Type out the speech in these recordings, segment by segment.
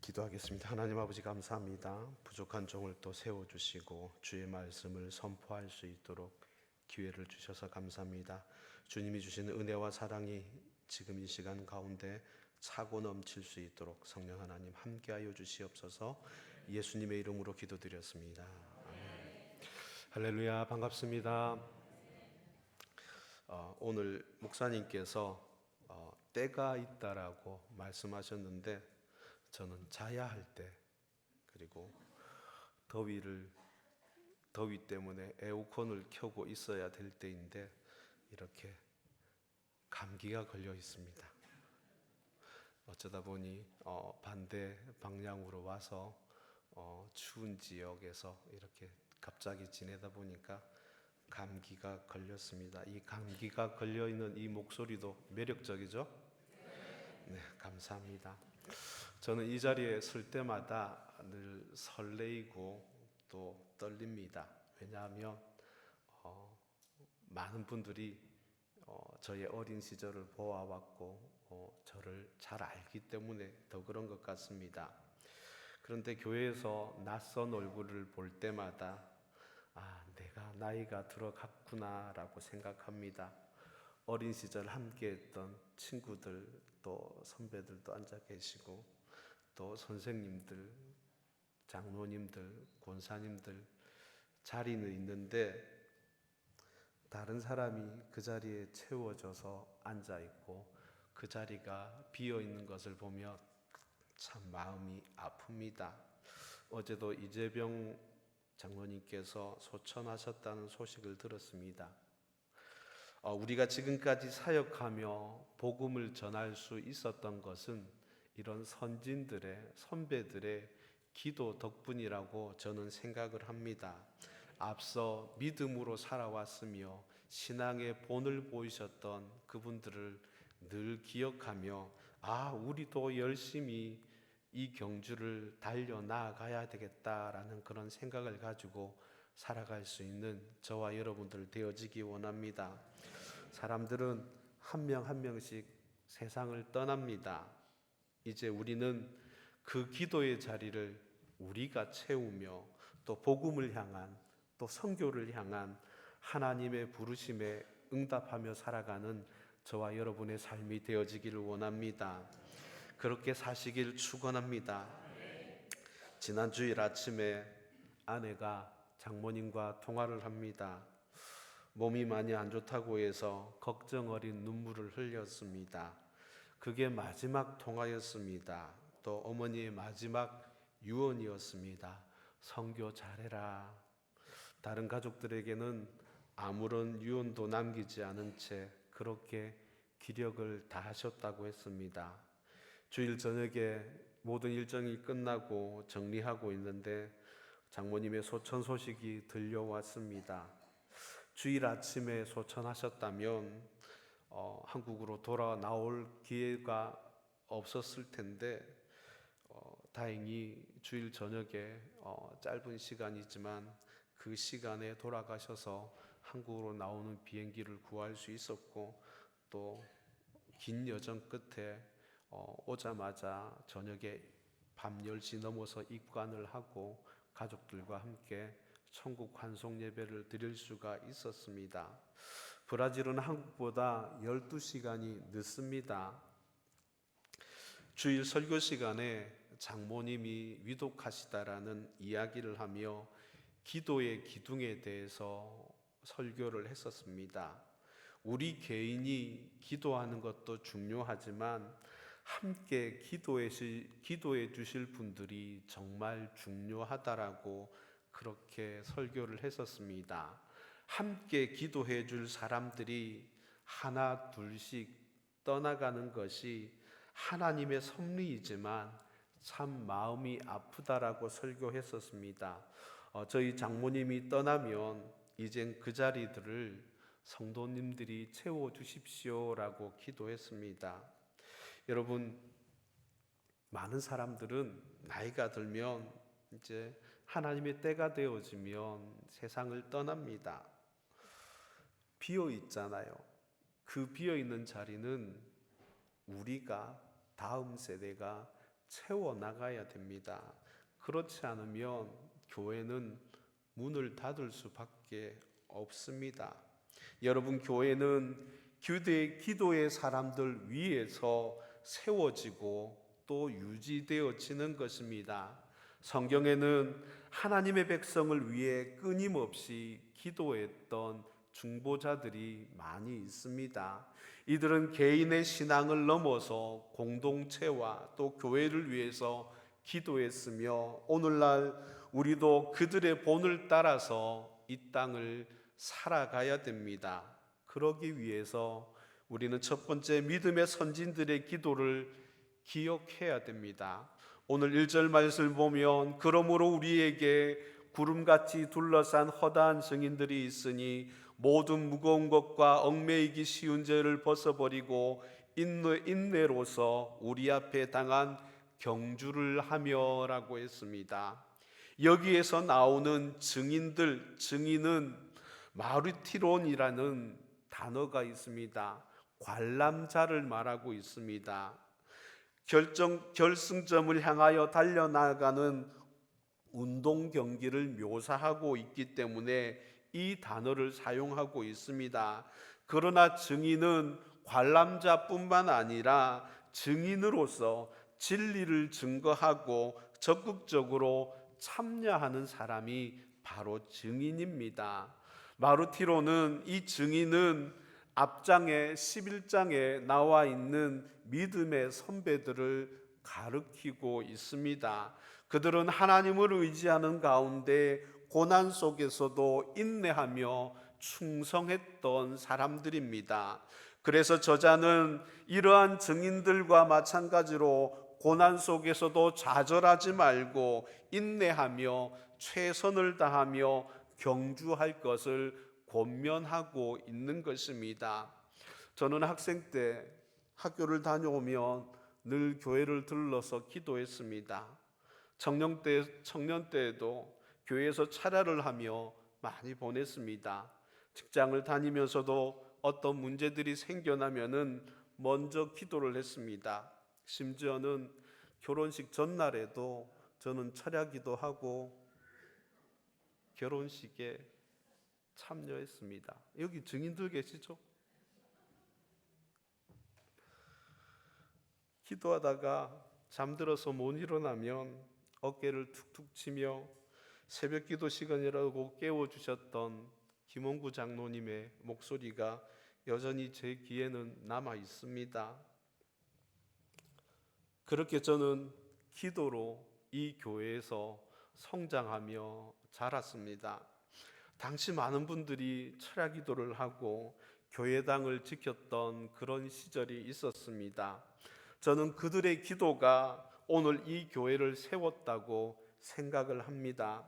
기도하겠습니다. 하나님 아버지 감사합니다. 부족한 종을 또 세워주시고 주의 말씀을 선포할 수 있도록 기회를 주셔서 감사합니다. 주님이 주시는 은혜와 사랑이 지금 이 시간 가운데 차고 넘칠 수 있도록 성령 하나님 함께하여 주시옵소서. 예수님의 이름으로 기도드렸습니다. 아멘. 할렐루야, 반갑습니다. 오늘 목사님께서 때가 있다라고 말씀하셨는데 저는 자야 할 때, 그리고 더위 때문에 에어컨을 켜고 있어야 될 때인데 이렇게 감기가 걸려 있습니다. 어쩌다 보니 반대 방향으로 와서 추운 지역에서 이렇게 갑자기 지내다 보니까 감기가 걸렸습니다. 이 감기가 걸려 있는 이 목소리도 매력적이죠? 네, 감사합니다. 저는 이 자리에 설 때마다 늘 설레이고 또 떨립니다. 왜냐하면 많은 분들이 저의 어린 시절을 보아왔고 저를 잘 알기 때문에 더 그런 것 같습니다. 그런데 교회에서 낯선 얼굴을 볼 때마다 내가 나이가 들어갔구나 라고 생각합니다. 어린 시절 함께했던 친구들, 또 선배들도 앉아 계시고, 또 선생님들, 장로님들, 권사님들 자리는 있는데 다른 사람이 그 자리에 채워져서 앉아 있고 그 자리가 비어 있는 것을 보며 참 마음이 아픕니다. 어제도 이재병 장로님께서 소천하셨다는 소식을 들었습니다. 우리가 지금까지 사역하며 복음을 전할 수 있었던 것은 이런 선진들의, 선배들의 기도 덕분이라고 저는 생각을 합니다. 앞서 믿음으로 살아왔으며 신앙의 본을 보이셨던 그분들을 늘 기억하며 우리도 열심히 이 경주를 달려나가야 되겠다라는 그런 생각을 가지고 살아갈 수 있는 저와 여러분들 되어지기 원합니다. 사람들은 한 명 한 명씩 세상을 떠납니다. 이제 우리는 그 기도의 자리를 우리가 채우며 또 복음을 향한, 또 선교를 향한 하나님의 부르심에 응답하며 살아가는 저와 여러분의 삶이 되어지기를 원합니다. 그렇게 사시길 축원합니다. 지난 주일 아침에 아내가 장모님과 통화를 합니다. 몸이 많이 안 좋다고 해서 걱정 어린 눈물을 흘렸습니다. 그게 마지막 통화였습니다. 또 어머니의 마지막 유언이었습니다. 선교 잘해라. 다른 가족들에게는 아무런 유언도 남기지 않은 채 그렇게 기력을 다하셨다고 했습니다. 주일 저녁에 모든 일정이 끝나고 정리하고 있는데 장모님의 소천 소식이 들려왔습니다. 주일 아침에 소천하셨다면 한국으로 돌아 나올 기회가 없었을 텐데 다행히 주일 저녁에 짧은 시간이지만 그 시간에 돌아가셔서 한국으로 나오는 비행기를 구할 수 있었고, 또 긴 여정 끝에 오자마자 저녁에 밤 10시 넘어서 입관을 하고 가족들과 함께 천국 환송 예배를 드릴 수가 있었습니다. 브라질은 한국보다 12시간이 늦습니다. 주일 설교 시간에 장모님이 위독하시다라는 이야기를 하며 기도의 기둥에 대해서 설교를 했었습니다. 우리 개인이 기도하는 것도 중요하지만 함께 기도해 주실 분들이 정말 중요하다라고 그렇게 설교를 했었습니다. 함께 기도해 줄 사람들이 하나 둘씩 떠나가는 것이 하나님의 섭리이지만 참 마음이 아프다라고 설교했었습니다. 저희 장모님이 떠나면 이젠 그 자리들을 성도님들이 채워주십시오라고 기도했습니다. 여러분, 많은 사람들은 나이가 들면 이제 하나님의 때가 되어지면 세상을 떠납니다. 비어 있잖아요. 그 비어 있는 자리는 우리가, 다음 세대가 채워 나가야 됩니다. 그렇지 않으면 교회는 문을 닫을 수밖에 없습니다. 여러분, 교회는 기도의 사람들 위에서 세워지고 또 유지되어지는 것입니다. 성경에는 하나님의 백성을 위해 끊임없이 기도했던 중보자들이 많이 있습니다. 이들은 개인의 신앙을 넘어서 공동체와 또 교회를 위해서 기도했으며 오늘날 우리도 그들의 본을 따라서 이 땅을 살아가야 됩니다. 그러기 위해서 우리는 첫 번째 믿음의 선진들의 기도를 기억해야 됩니다. 오늘 1절 말씀을 보면 그러므로 우리에게 구름같이 둘러싼 허다한 증인들이 있으니 모든 무거운 것과 얽매이기 쉬운 죄를 벗어버리고 인내로서 우리 앞에 당한 경주를 하며라고 했습니다. 여기에서 나오는 증인은 마르티론이라는 단어가 있습니다. 관람자를 말하고 있습니다. 결승점을 향하여 달려나가는 운동 경기를 묘사하고 있기 때문에 이 단어를 사용하고 있습니다. 그러나 증인은 관람자뿐만 아니라 증인으로서 진리를 증거하고 적극적으로 참여하는 사람이 바로 증인입니다. 마르티로는 이 증인은 앞장에 11장에 나와 있는 믿음의 선배들을 가리키고 있습니다. 그들은 하나님을 의지하는 가운데 고난 속에서도 인내하며 충성했던 사람들입니다. 그래서 저자는 이러한 증인들과 마찬가지로 고난 속에서도 좌절하지 말고 인내하며 최선을 다하며 경주할 것을 권면하고 있는 것입니다. 저는 학생 때 학교를 다녀오면 늘 교회를 들러서 기도했습니다. 청년 때에도 교회에서 차례를 하며 많이 보냈습니다. 직장을 다니면서도 어떤 문제들이 생겨나면은 먼저 기도를 했습니다. 심지어는 결혼식 전날에도 저는 철야기도 하고 결혼식에 참여했습니다. 여기 증인들 계시죠? 기도하다가 잠들어서 못 일어나면 어깨를 툭툭 치며 새벽 기도 시간이라고 깨워주셨던 김홍구 장로님의 목소리가 여전히 제 귀에는 남아 있습니다. 그렇게 저는 기도로 이 교회에서 성장하며 자랐습니다. 당시 많은 분들이 철야 기도를 하고 교회당을 지켰던 그런 시절이 있었습니다. 저는 그들의 기도가 오늘 이 교회를 세웠다고 생각을 합니다.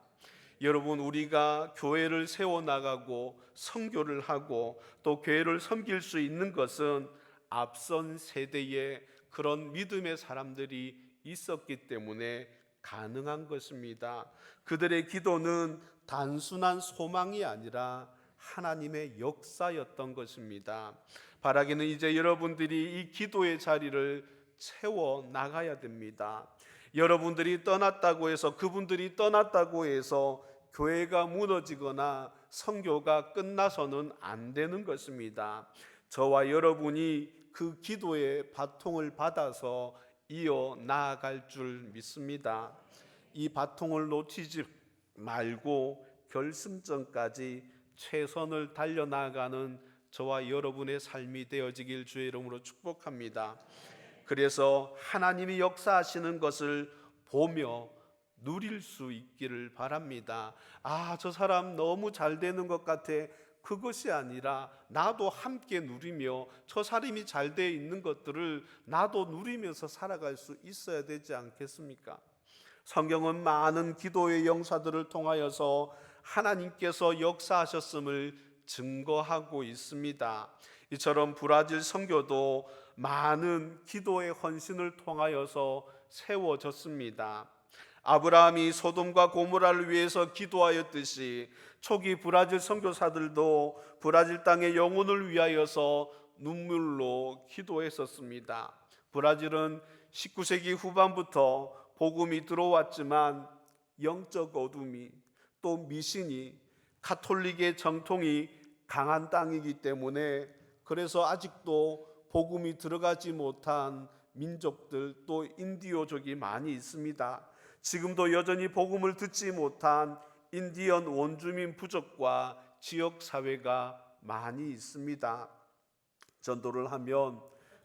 여러분, 우리가 교회를 세워나가고 선교를 하고 또 교회를 섬길 수 있는 것은 앞선 세대에 그런 믿음의 사람들이 있었기 때문에 가능한 것입니다. 그들의 기도는 단순한 소망이 아니라 하나님의 역사였던 것입니다. 바라기는 이제 여러분들이 이 기도의 자리를 채워 나가야 됩니다. 여러분들이 떠났다고 해서 그분들이 떠났다고 해서 교회가 무너지거나 선교가 끝나서는 안 되는 것입니다. 저와 여러분이 그 기도의 바통을 받아서 이어 나아갈 줄 믿습니다. 이 바통을 놓치지 말고 결승점까지 최선을 달려나가는 저와 여러분의 삶이 되어지길 주의 이름으로 축복합니다. 그래서 하나님이 역사하시는 것을 보며 누릴 수 있기를 바랍니다. 저 사람 너무 잘 되는 것 같아. 그것이 아니라 나도 함께 누리며 저 사람이 잘 돼 있는 것들을 나도 누리면서 살아갈 수 있어야 되지 않겠습니까? 성경은 많은 기도의 영사들을 통하여서 하나님께서 역사하셨음을 증거하고 있습니다. 이처럼 브라질 선교도 많은 기도의 헌신을 통하여서 세워졌습니다. 아브라함이 소돔과 고모라를 위해서 기도하였듯이 초기 브라질 선교사들도 브라질 땅의 영혼을 위하여서 눈물로 기도했었습니다. 브라질은 19세기 후반부터 복음이 들어왔지만 영적 어둠이 또 미신이 가톨릭의 정통이 강한 땅이기 때문에 그래서 아직도 복음이 들어가지 못한 민족들 또 인디오족이 많이 있습니다. 지금도 여전히 복음을 듣지 못한 인디언 원주민 부족과 지역 사회가 많이 있습니다. 전도를 하면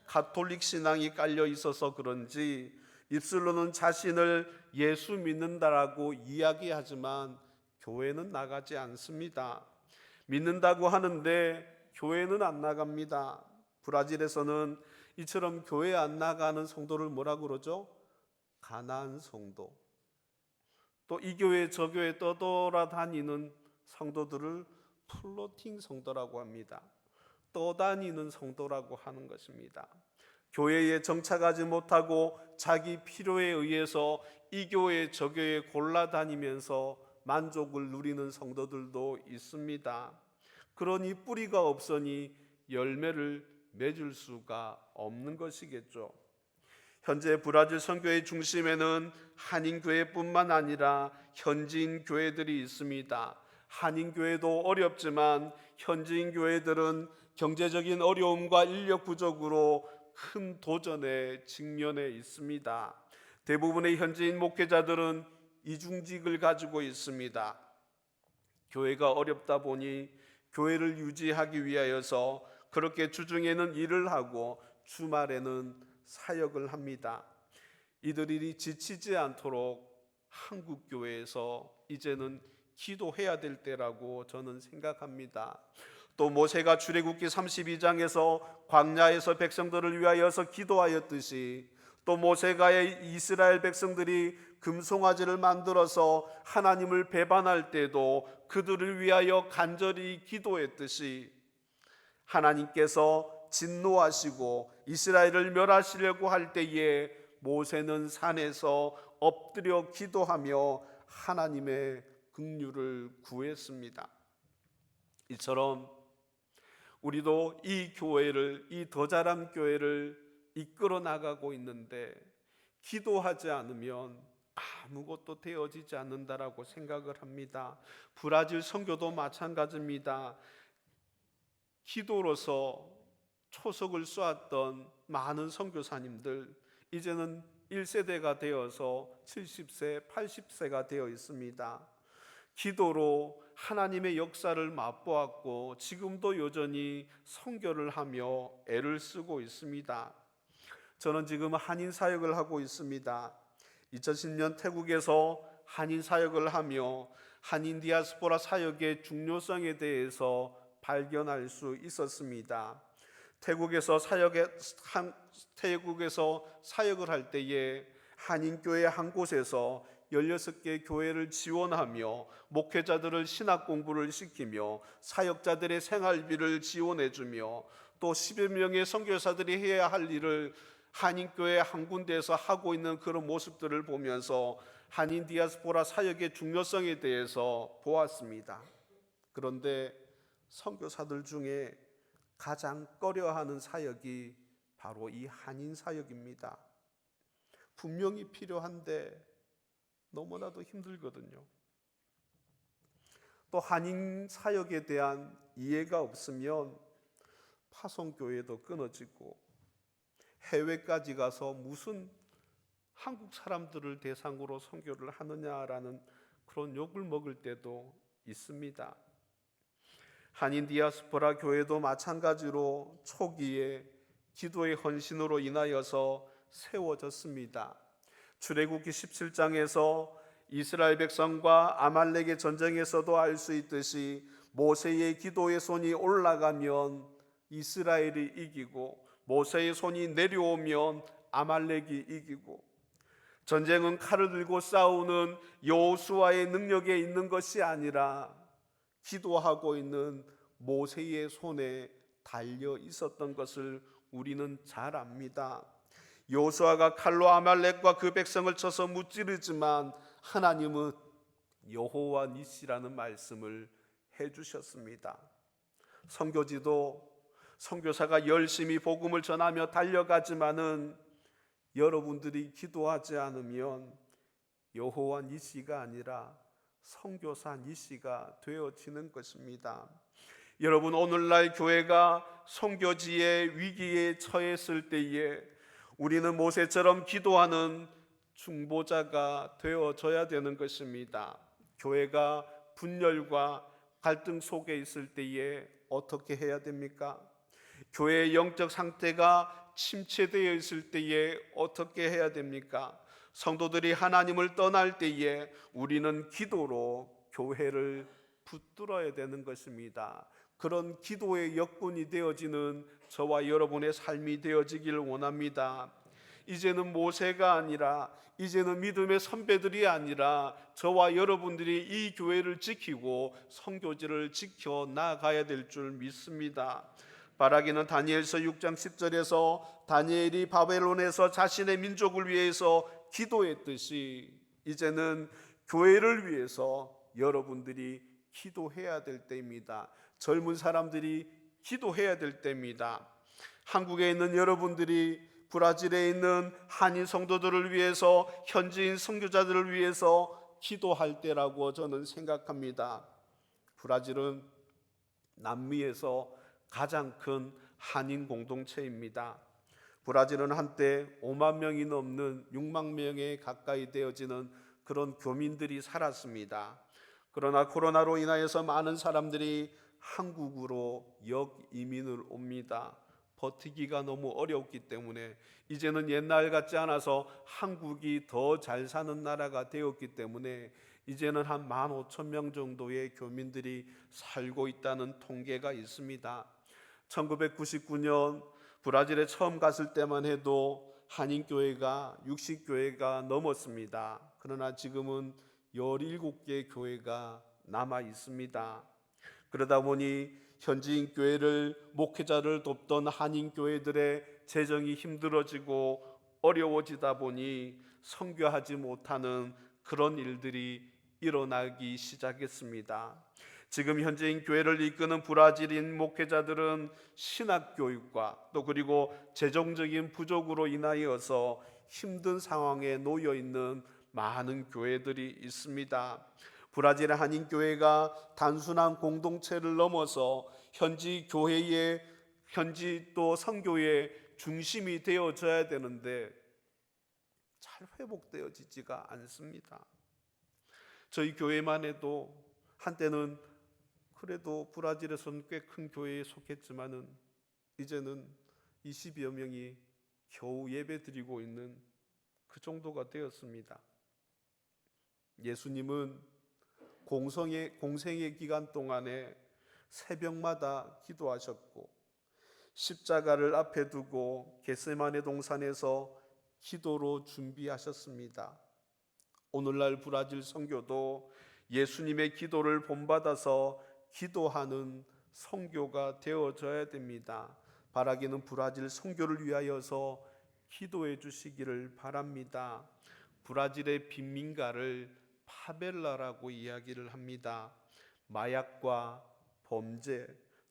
가톨릭 신앙이 깔려 있어서 그런지 입술로는 자신을 예수 믿는다라고 이야기하지만 교회는 나가지 않습니다. 믿는다고 하는데 교회는 안 나갑니다. 브라질에서는 이처럼 교회 안 나가는 성도를 뭐라고 그러죠? 가난 성도. 또 이 교회 저 교회 떠돌아다니는 성도들을 플로팅 성도라고 합니다. 떠다니는 성도라고 하는 것입니다. 교회에 정착하지 못하고 자기 필요에 의해서 이 교회 저 교회 골라다니면서 만족을 누리는 성도들도 있습니다. 그러니 뿌리가 없으니 열매를 맺을 수가 없는 것이겠죠. 현재 브라질 선교의 중심에는 한인교회뿐만 아니라 현지인 교회들이 있습니다. 한인교회도 어렵지만 현지인 교회들은 경제적인 어려움과 인력 부족으로 큰 도전에 직면해 있습니다. 대부분의 현지인 목회자들은 이중직을 가지고 있습니다. 교회가 어렵다 보니 교회를 유지하기 위하여서 그렇게 주중에는 일을 하고 주말에는 사역을 합니다. 이들이 지치지 않도록 한국 교회에서 이제는 기도해야 될 때라고 저는 생각합니다. 또 모세가 출애굽기 32장에서 광야에서 백성들을 위하여서 기도하였듯이 또 모세가 이스라엘 백성들이 금송아지를 만들어서 하나님을 배반할 때도 그들을 위하여 간절히 기도했듯이 하나님께서 진노하시고 이스라엘을 멸하시려고 할 때에 모세는 산에서 엎드려 기도하며 하나님의 긍휼을 구했습니다. 이처럼 우리도 이 교회를, 이 더 자람 교회를 이끌어 나가고 있는데 기도하지 않으면 아무것도 되어지지 않는다라고 생각을 합니다. 브라질 선교도 마찬가지입니다. 기도로서 초석을 쏘았던 많은 선교사님들 이제는 1세대가 되어서 70세, 80세가 되어 있습니다. 기도로 하나님의 역사를 맛보았고 지금도 여전히 선교를 하며 애를 쓰고 있습니다. 저는 지금 한인 사역을 하고 있습니다. 2010년 태국에서 한인 사역을 하며 한인 디아스포라 사역의 중요성에 대해서 발견할 수 있었습니다. 태국에서 사역을 할 때에 한인교회 한 곳에서 16개 교회를 지원하며 목회자들을 신학 공부를 시키며 사역자들의 생활비를 지원해주며 또 10여 명의 선교사들이 해야 할 일을 한인교회 한 군데에서 하고 있는 그런 모습들을 보면서 한인 디아스포라 사역의 중요성에 대해서 보았습니다. 그런데 선교사들 중에 가장 꺼려하는 사역이 바로 이 한인 사역입니다. 분명히 필요한데 너무나도 힘들거든요. 또 한인 사역에 대한 이해가 없으면 파송교회도 끊어지고 해외까지 가서 무슨 한국 사람들을 대상으로 선교를 하느냐라는 그런 욕을 먹을 때도 있습니다. 한인 디아스포라 교회도 마찬가지로 초기에 기도의 헌신으로 인하여서 세워졌습니다. 출애굽기 17장에서 이스라엘 백성과 아말렉의 전쟁에서도 알 수 있듯이 모세의 기도의 손이 올라가면 이스라엘이 이기고 모세의 손이 내려오면 아말렉이 이기고 전쟁은 칼을 들고 싸우는 여호수아의 능력에 있는 것이 아니라 기도하고 있는 모세의 손에 달려 있었던 것을 우리는 잘 압니다. 여호수아가 칼로 아말렉과 그 백성을 쳐서 무찌르지만 하나님은 여호와 니시라는 말씀을 해주셨습니다. 선교지도 선교사가 열심히 복음을 전하며 달려가지만은 여러분들이 기도하지 않으면 여호와 니시가 아니라 선교사 니시가 되어지는 것입니다. 여러분, 오늘날 교회가 선교지의 위기에 처했을 때에 우리는 모세처럼 기도하는 중보자가 되어져야 되는 것입니다. 교회가 분열과 갈등 속에 있을 때에 어떻게 해야 됩니까? 교회의 영적 상태가 침체되어 있을 때에 어떻게 해야 됩니까? 성도들이 하나님을 떠날 때에 우리는 기도로 교회를 붙들어야 되는 것입니다. 그런 기도의 역군이 되어지는 저와 여러분의 삶이 되어지길 원합니다. 이제는 모세가 아니라, 이제는 믿음의 선배들이 아니라 저와 여러분들이 이 교회를 지키고 선교지를 지켜 나가야 될 줄 믿습니다. 바라기는 다니엘서 6장 10절에서 다니엘이 바벨론에서 자신의 민족을 위해서 기도했듯이 이제는 교회를 위해서 여러분들이 기도해야 될 때입니다. 젊은 사람들이 기도해야 될 때입니다. 한국에 있는 여러분들이 브라질에 있는 한인 성도들을 위해서, 현지인 선교자들을 위해서 기도할 때라고 저는 생각합니다. 브라질은 남미에서 가장 큰 한인 공동체입니다. 브라질은 한때 5만 명이 넘는 6만 명에 가까이 되어지는 그런 교민들이 살았습니다. 그러나 코로나로 인하여서 많은 사람들이 한국으로 역이민을 옵니다. 버티기가 너무 어렵기 때문에 이제는 옛날 같지 않아서 한국이 더 잘 사는 나라가 되었기 때문에 이제는 한 15,000명 정도의 교민들이 살고 있다는 통계가 있습니다. 1999년 브라질에 처음 갔을 때만 해도 한인교회가 60교회가 넘었습니다. 그러나 지금은 17개 교회가 남아 있습니다. 그러다 보니 현지인 교회를, 목회자를 돕던 한인 교회들의 재정이 힘들어지고 어려워지다 보니 선교하지 못하는 그런 일들이 일어나기 시작했습니다. 지금 현재인 교회를 이끄는 브라질인 목회자들은 신학교육과 또 그리고 재정적인 부족으로 인하여서 힘든 상황에 놓여 있는 많은 교회들이 있습니다. 브라질의 한인교회가 단순한 공동체를 넘어서 현지 교회의, 현지 또 선교의 중심이 되어져야 되는데 잘 회복되어지지가 않습니다. 저희 교회만 해도 한때는 그래도 브라질에서는 꽤 큰 교회에 속했지만은 이제는 20여 명이 겨우 예배 드리고 있는 그 정도가 되었습니다. 예수님은 공생의 기간 동안에 새벽마다 기도하셨고 십자가를 앞에 두고 겟세마네 동산에서 기도로 준비하셨습니다. 오늘날 브라질 선교도 예수님의 기도를 본받아서 기도하는 선교가 되어져야 됩니다. 바라기는 브라질 선교를 위하여서 기도해 주시기를 바랍니다. 브라질의 빈민가를 파벨라라고 이야기를 합니다. 마약과 범죄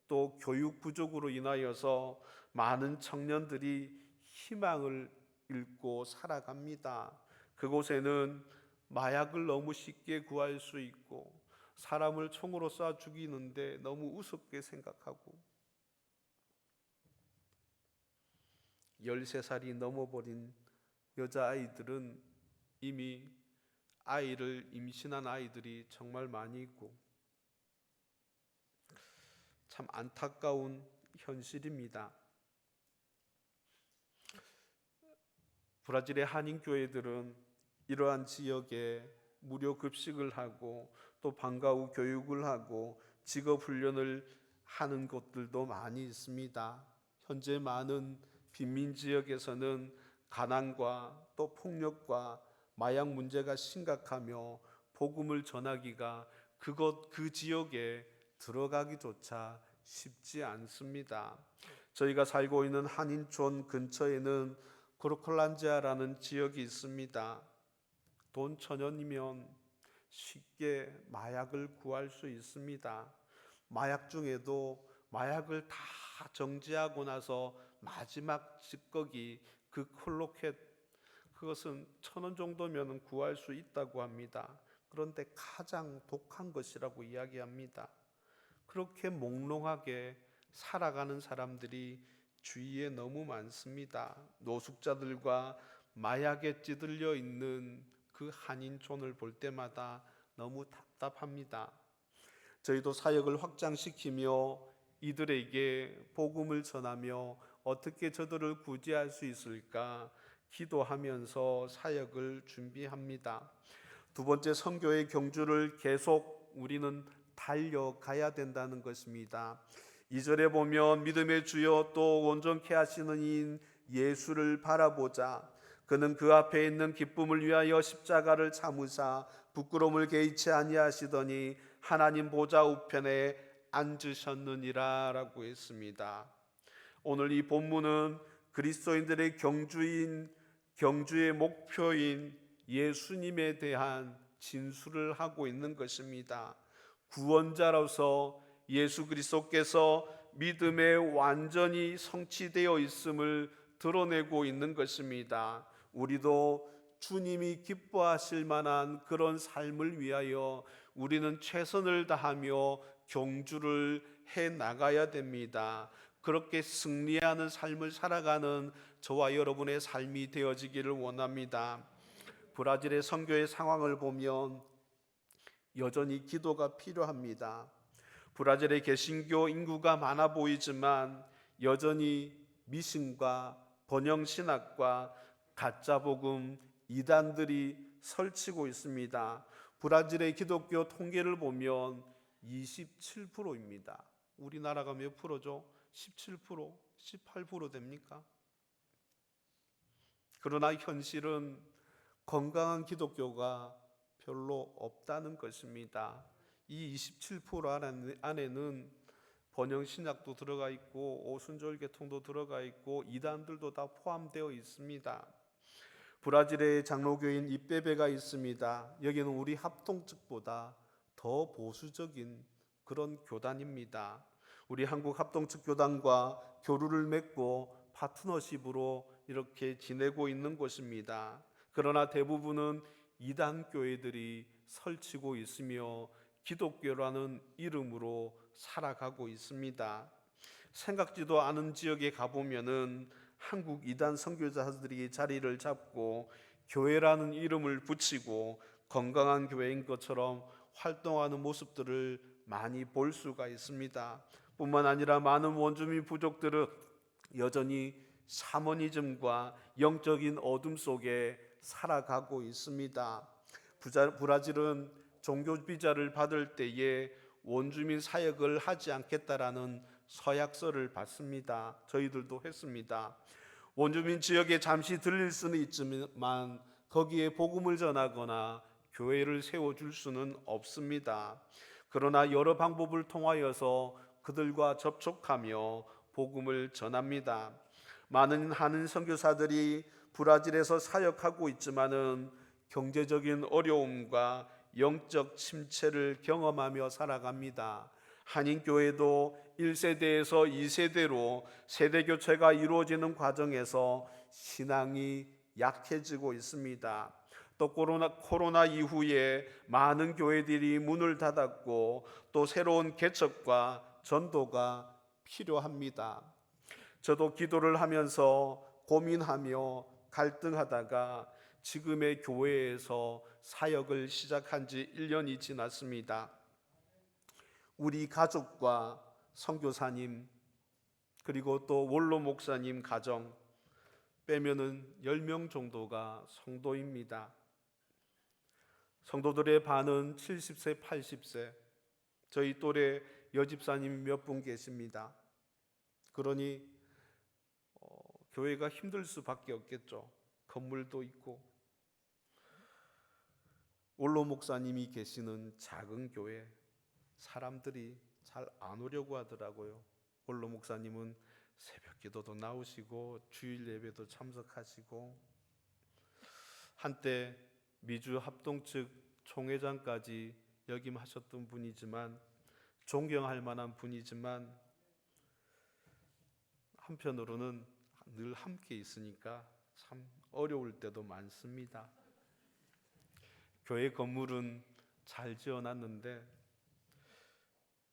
또 교육 부족으로 인하여서 많은 청년들이 희망을 잃고 살아갑니다. 그곳에는 마약을 너무 쉽게 구할 수 있고 사람을 총으로 쏴 죽이는데 너무 우습게 생각하고 13살이 넘어버린 여자아이들은 이미 아이를 임신한 아이들이 정말 많이 있고 참 안타까운 현실입니다. 브라질의 한인교회들은 이러한 지역에 무료 급식을 하고 또 방과 후 교육을 하고 직업훈련을 하는 곳들도 많이 있습니다. 현재 많은 빈민 지역에서는 가난과 또 폭력과 마약 문제가 심각하며 복음을 전하기가 그 지역에 들어가기조차 쉽지 않습니다. 저희가 살고 있는 한인촌 근처에는 그로콜란지아라는 지역이 있습니다. 돈 1,000원이면 쉽게 마약을 구할 수 있습니다. 마약 중에도 마약을 다 정지하고 나서 마지막 찌꺼기 그 콜로켓 그것은 1,000원 정도면 구할 수 있다고 합니다. 그런데 가장 독한 것이라고 이야기합니다. 그렇게 몽롱하게 살아가는 사람들이 주위에 너무 많습니다. 노숙자들과 마약에 찌들려 있는 그 한인촌을 볼 때마다 너무 답답합니다. 저희도 사역을 확장시키며 이들에게 복음을 전하며 어떻게 저들을 구제할 수 있을까 기도하면서 사역을 준비합니다. 두 번째, 선교의 경주를 계속 우리는 달려가야 된다는 것입니다. 2절에 보면 믿음의 주여 또 온전케 하시는 이인 예수를 바라보자. 그는 그 앞에 있는 기쁨을 위하여 십자가를 참으사 부끄러움을 개의치 아니하시더니 하나님 보좌 우편에 앉으셨느니라 라고 했습니다. 오늘 이 본문은 그리스도인들의 경주의 목표인 예수님에 대한 진술을 하고 있는 것입니다. 구원자로서 예수 그리스도께서 믿음에 완전히 성취되어 있음을 드러내고 있는 것입니다. 우리도 주님이 기뻐하실 만한 그런 삶을 위하여 우리는 최선을 다하며 경주를 해 나가야 됩니다. 그렇게 승리하는 삶을 살아가는 저와 여러분의 삶이 되어지기를 원합니다. 브라질의 선교의 상황을 보면 여전히 기도가 필요합니다. 브라질의 개신교 인구가 많아 보이지만 여전히 미신과 번영신학과 가짜복음, 이단들이 설치고 있습니다. 브라질의 기독교 통계를 보면 27%입니다. 우리나라가 몇 프로죠? 17%, 18% 됩니까? 그러나 현실은 건강한 기독교가 별로 없다는 것입니다. 이 27% 안에는 번영신학도 들어가 있고 오순절계통도 들어가 있고 이단들도 다 포함되어 있습니다. 브라질의 장로교인 이빼베가 있습니다. 여기는 우리 합동 측보다 더 보수적인 그런 교단입니다. 우리 한국 합동 측 교단과 교류를 맺고 파트너십으로 이렇게 지내고 있는 곳입니다. 그러나 대부분은 이단 교회들이 설치고 있으며 기독교라는 이름으로 살아가고 있습니다. 생각지도 않은 지역에 가보면은 한국 이단 선교사들이 자리를 잡고 교회라는 이름을 붙이고 건강한 교회인 것처럼 활동하는 모습들을 많이 볼 수가 있습니다. 뿐만 아니라 많은 원주민 부족들은 여전히 샤머니즘과 영적인 어둠 속에 살아가고 있습니다. 브라질은 종교 비자를 받을 때에 원주민 사역을 하지 않겠다라는 서약서를 받습니다. 저희들도 했습니다. 원주민 지역에 잠시 들릴 수는 있지만 거기에 복음을 전하거나 교회를 세워줄 수는 없습니다. 그러나 여러 방법을 통하여서 그들과 접촉하며 복음을 전합니다. 많은 한인 선교사들이 브라질에서 사역하고 있지만은 경제적인 어려움과 영적 침체를 경험하며 살아갑니다. 한인교회도 1세대에서 2세대로 세대교체가 이루어지는 과정에서 신앙이 약해지고 있습니다. 또 코로나 이후에 많은 교회들이 문을 닫았고 또 새로운 개척과 전도가 필요합니다. 저도 기도를 하면서 고민하며 갈등하다가 지금의 교회에서 사역을 시작한 지 1년이 지났습니다. 우리 가족과 선교사님 그리고 또 원로 목사님 가정 빼면은 10명 정도가 성도입니다. 성도들의 반은 70세, 80세, 저희 또래 여집사님 몇 분 계십니다. 그러니 교회가 힘들 수밖에 없겠죠. 건물도 있고. 원로 목사님이 계시는 작은 교회 사람들이 잘 안 오려고 하더라고요. 원로 목사님은 새벽 기도도 나오시고 주일 예배도 참석하시고 한때 미주 합동 측 총회장까지 역임하셨던 분이지만 존경할 만한 분이지만 한편으로는 늘 함께 있으니까 참 어려울 때도 많습니다. 교회 건물은 잘 지어놨는데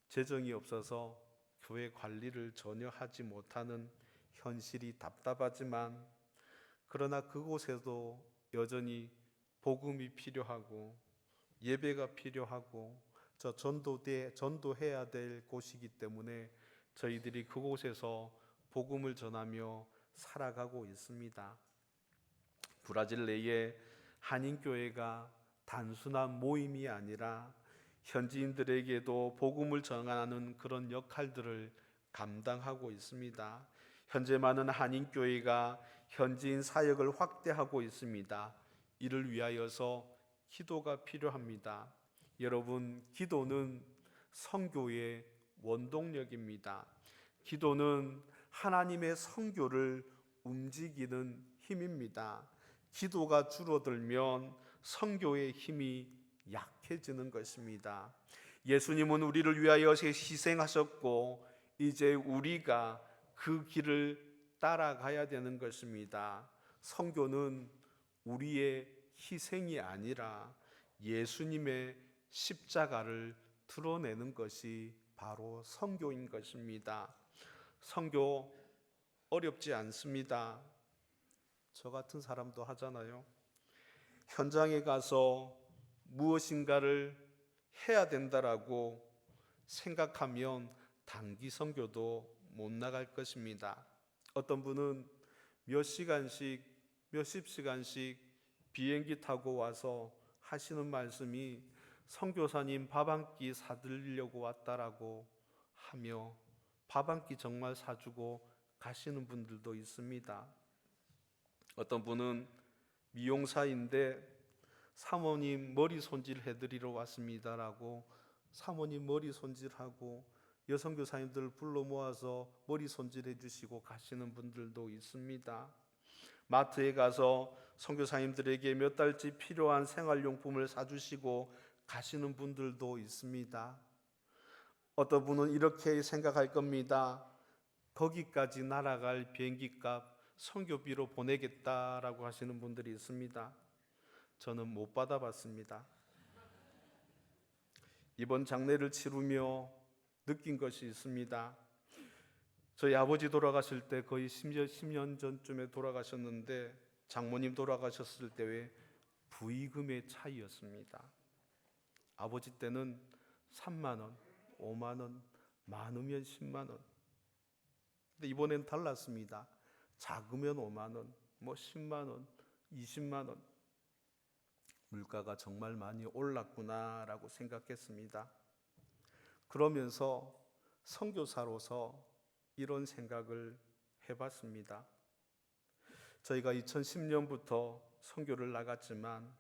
재정이 없어서 교회 관리를 전혀 하지 못하는 현실이 답답하지만, 그러나 그곳에도 여전히 복음이 필요하고 예배가 필요하고 전도해야 될 곳이기 때문에 저희들이 그곳에서 복음을 전하며 살아가고 있습니다. 브라질 내에 한인교회가 단순한 모임이 아니라 현지인들에게도 복음을 전하는 그런 역할들을 감당하고 있습니다. 현재 많은 한인교회가 현지인 사역을 확대하고 있습니다. 이를 위하여서 기도가 필요합니다. 여러분, 기도는 선교의 원동력입니다. 기도는 하나님의 선교를 움직이는 힘입니다. 기도가 줄어들면 선교의 힘이 약해지는 것입니다. 예수님은 우리를 위하여 희생하셨고 이제 우리가 그 길을 따라가야 되는 것입니다. 선교는 우리의 희생이 아니라 예수님의 십자가를 드러내는 것이 바로 선교인 것입니다. 선교 어렵지 않습니다. 저 같은 사람도 하잖아요. 현장에 가서 무엇인가를 해야 된다라고 생각하면 단기 선교도 못 나갈 것입니다. 어떤 분은 몇 시간씩, 몇십 시간씩 비행기 타고 와서 하시는 말씀이 선교사님 밥 한 끼 사드리려고 왔다라고 하며 밥 한 끼 정말 사주고 가시는 분들도 있습니다. 어떤 분은 미용사인데 사모님 머리 손질해드리러 왔습니다라고 사모님 머리 손질하고 여성교사님들 불러 모아서 머리 손질해 주시고 가시는 분들도 있습니다. 마트에 가서 선교사님들에게 몇 달치 필요한 생활용품을 사주시고 가시는 분들도 있습니다. 어떤 분은 이렇게 생각할 겁니다. 거기까지 날아갈 비행기값 선교비로 보내겠다라고 하시는 분들이 있습니다. 저는 못 받아봤습니다. 이번 장례를 치르며 느낀 것이 있습니다. 저희 아버지 돌아가실 때 거의 10년 전쯤에 돌아가셨는데, 장모님 돌아가셨을 때의 부의금의 차이였습니다. 아버지 때는 3만 원, 5만 원, 많으면 10만 원. 근데 이번엔 달랐습니다. 작으면 5만 원, 10만 원, 20만 원. 물가가 정말 많이 올랐구나라고 생각했습니다. 그러면서 선교사로서 이런 생각을 해봤습니다. 저희가 2010년부터 선교를 나갔지만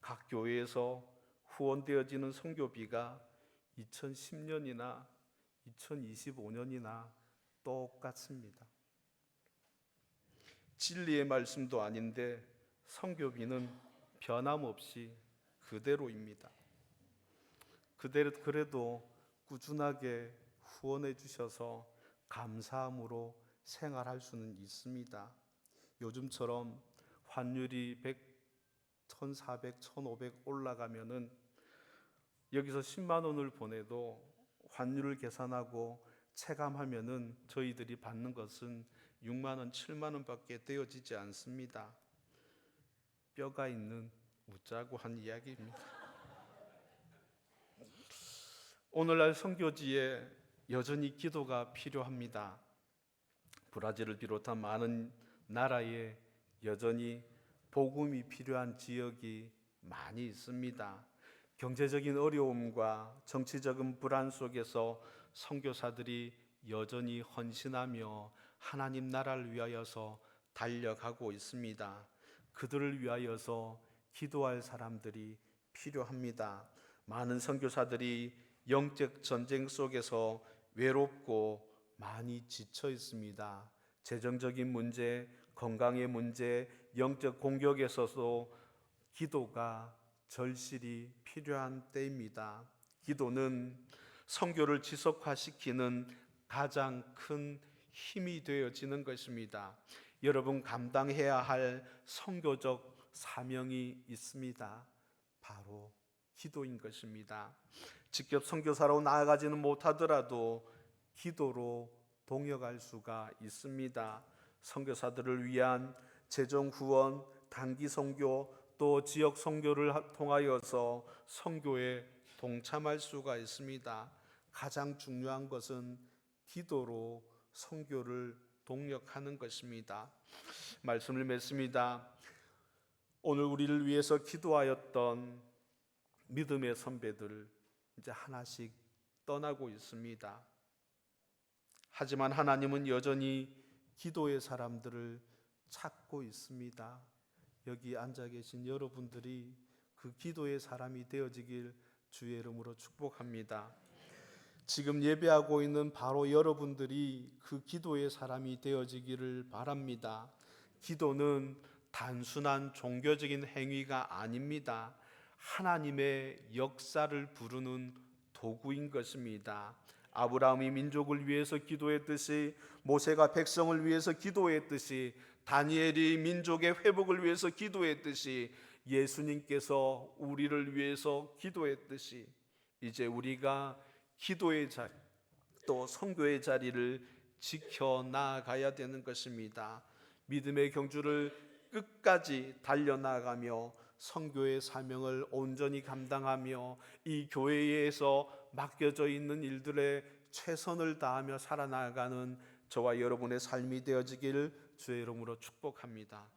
각 교회에서 후원되어지는 선교비가 2010년이나 2025년이나 똑같습니다. 진리의 말씀도 아닌데 선교비는 변함없이 그대로입니다. 그래도 꾸준하게 후원해 주셔서 감사함으로 생활할 수는 있습니다. 요즘처럼 환율이 100, 1,400, 1,500 올라가면은 여기서 10만 원을 보내도 환율을 계산하고 체감하면은 저희들이 받는 것은 6만 원, 7만 원밖에 되어지지 않습니다. 뼈가 있는 웃자고 한 이야기입니다. 오늘날 선교지에 여전히 기도가 필요합니다. 브라질을 비롯한 많은 나라에 여전히 복음이 필요한 지역이 많이 있습니다. 경제적인 어려움과 정치적인 불안 속에서 선교사들이 여전히 헌신하며 하나님 나라를 위하여서 달려가고 있습니다. 그들을 위하여서 기도할 사람들이 필요합니다. 많은 선교사들이 영적 전쟁 속에서 외롭고 많이 지쳐 있습니다. 재정적인 문제, 건강의 문제, 영적 공격에서도 기도가 절실히 필요한 때입니다. 기도는 선교를 지속화시키는 가장 큰 힘이 되어지는 것입니다. 여러분 감당해야 할 선교적 사명이 있습니다. 바로 기도인 것입니다. 직접 선교사로 나아가지는 못하더라도 기도로 동역할 수가 있습니다. 선교사들을 위한 재정 후원, 단기 선교, 또 지역 선교를 통하여서 선교에 동참할 수가 있습니다. 가장 중요한 것은 기도로 선교를 동역하는 것입니다. 말씀을 맺습니다. 오늘 우리를 위해서 기도하였던 믿음의 선배들 이제 하나씩 떠나고 있습니다. 하지만 하나님은 여전히 기도의 사람들을 찾고 있습니다. 여기 앉아 계신 여러분들이 그 기도의 사람이 되어지길 주의 이름으로 축복합니다. 지금 예배하고 있는 바로 여러분들이 그 기도의 사람이 되어지기를 바랍니다. 기도는 단순한 종교적인 행위가 아닙니다. 하나님의 역사를 부르는 도구인 것입니다. 아브라함이 민족을 위해서 기도했듯이, 모세가 백성을 위해서 기도했듯이, 다니엘이 민족의 회복을 위해서 기도했듯이, 예수님께서 우리를 위해서 기도했듯이, 이제 우리가 기도의 자리, 또 선교의 자리를 지켜나가야 되는 것입니다. 믿음의 경주를 끝까지 달려나가며 선교의 사명을 온전히 감당하며 이 교회에서 맡겨져 있는 일들에 최선을 다하며 살아나가는 저와 여러분의 삶이 되어지기를 주의 이름으로 축복합니다.